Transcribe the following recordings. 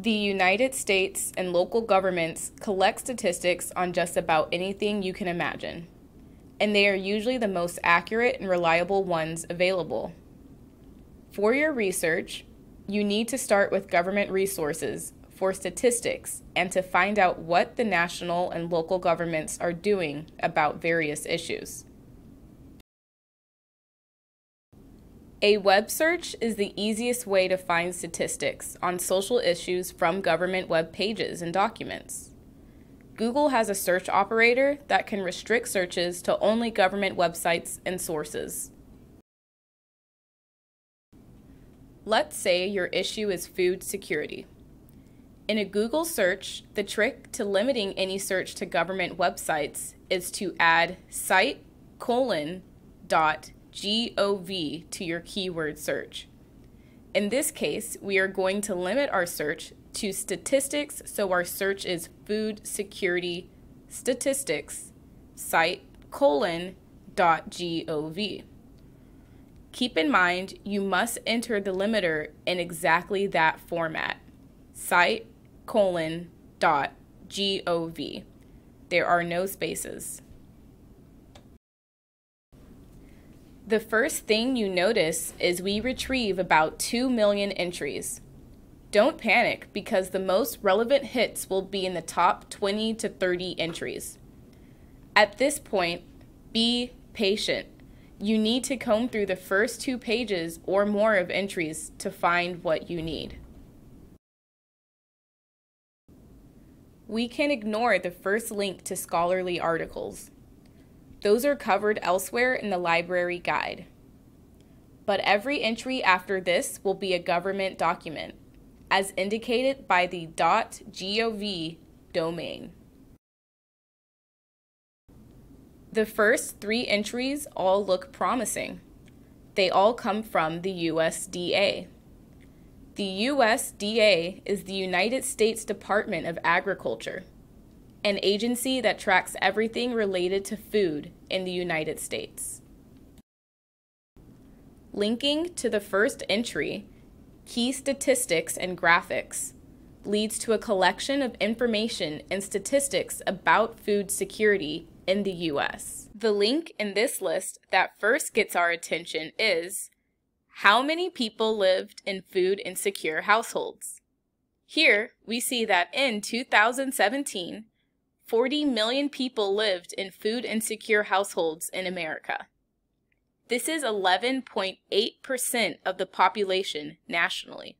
The United States and local governments collect statistics on just about anything you can imagine, and they are usually the most accurate and reliable ones available. For your research, you need to start with government resources for statistics and to find out what the national and local governments are doing about various issues. A web search is the easiest way to find statistics on social issues from government web pages and documents. Google has a search operator that can restrict searches to only government websites and sources. Let's say your issue is food security. In a Google search, the trick to limiting any search to government websites is to add cite::.gov to your keyword search. In this case, we are going to limit our search to statistics, so our search is food security statistics cite::.gov. Keep in mind, you must enter the limiter in exactly that format, cite::.gov. There are no spaces. The first thing you notice is we retrieve about 2 million entries. Don't panic because the most relevant hits will be in the top 20 to 30 entries. At this point, be patient. You need to comb through the first 2 pages or more of entries to find what you need. We can ignore the first link to scholarly articles. Those are covered elsewhere in the library guide. But every entry after this will be a government document, as indicated by the .gov domain. The first 3 entries all look promising. They all come from the USDA. The USDA is the United States Department of Agriculture, an agency that tracks everything related to food in the United States. Linking to the first entry, key statistics and graphics, leads to a collection of information and statistics about food security in the U.S. The link in this list that first gets our attention is how many people lived in food insecure households. Here we see that in 2017, 40 million people lived in food insecure households in America. This is 11.8% of the population nationally.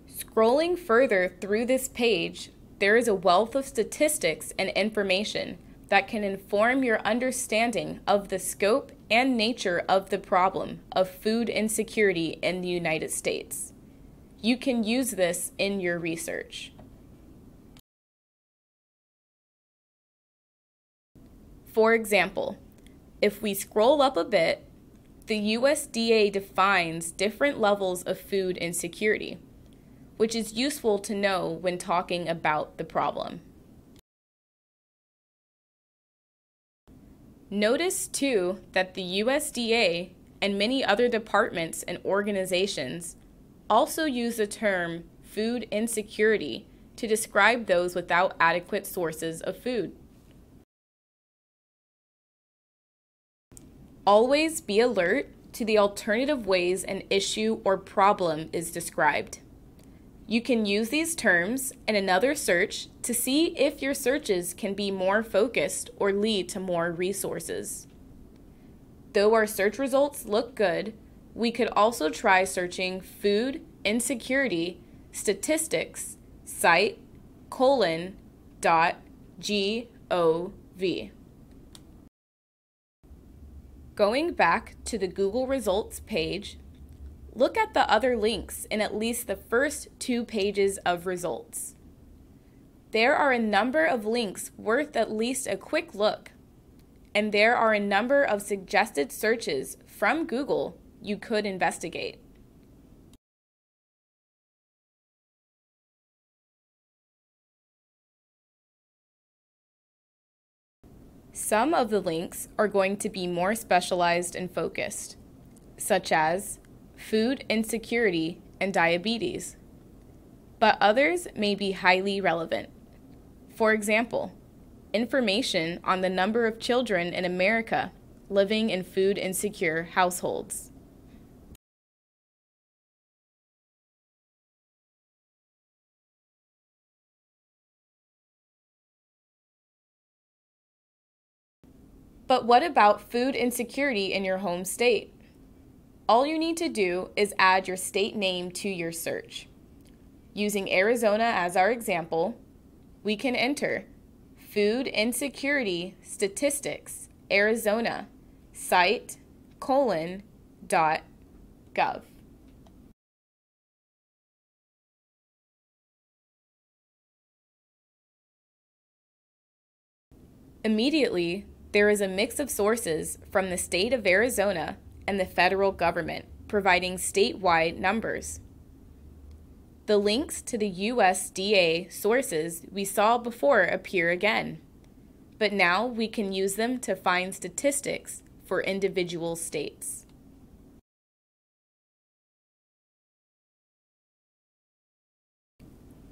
Scrolling further through this page, there is a wealth of statistics and information that can inform your understanding of the scope and nature of the problem of food insecurity in the United States. You can use this in your research. For example, if we scroll up a bit, the USDA defines different levels of food insecurity, which is useful to know when talking about the problem. Notice too that the USDA and many other departments and organizations also use the term food insecurity to describe those without adequate sources of food. Always be alert to the alternative ways an issue or problem is described. You can use these terms in another search to see if your searches can be more focused or lead to more resources. Though our search results look good, we could also try searching food insecurity statistics cite::.gov. Going back to the Google results page, look at the other links in at least the first 2 pages of results. There are a number of links worth at least a quick look, and there are a number of suggested searches from Google you could investigate. Some of the links are going to be more specialized and focused, such as food insecurity, and diabetes. But others may be highly relevant. For example, information on the number of children in America living in food insecure households. But what about food insecurity in your home state? All you need to do is add your state name to your search. Using Arizona as our example, we can enter Food Insecurity Statistics, Arizona, site:/.gov. Immediately, there is a mix of sources from the state of Arizona and the federal government providing statewide numbers. The links to the USDA sources we saw before appear again, but now we can use them to find statistics for individual states.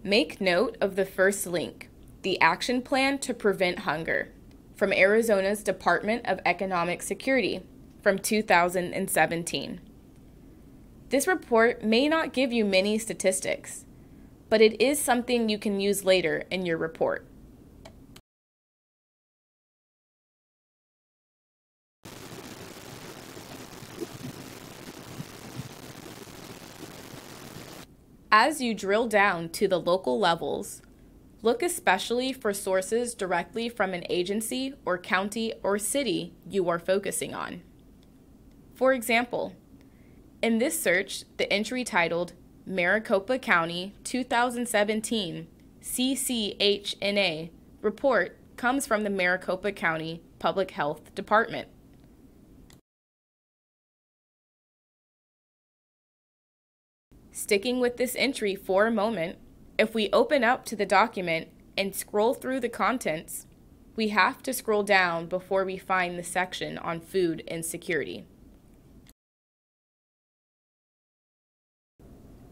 Make note of the first link, the Action Plan to Prevent Hunger, from Arizona's Department of Economic Security from 2017. This report may not give you many statistics, but it is something you can use later in your report. As you drill down to the local levels, look especially for sources directly from an agency or county or city you are focusing on. For example, in this search, the entry titled Maricopa County 2017 CCHNA report comes from the Maricopa County Public Health Department. Sticking with this entry for a moment, if we open up to the document and scroll through the contents, we have to scroll down before we find the section on food insecurity.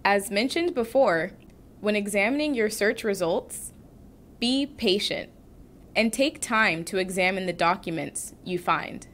As mentioned before, when examining your search results, be patient and take time to examine the documents you find.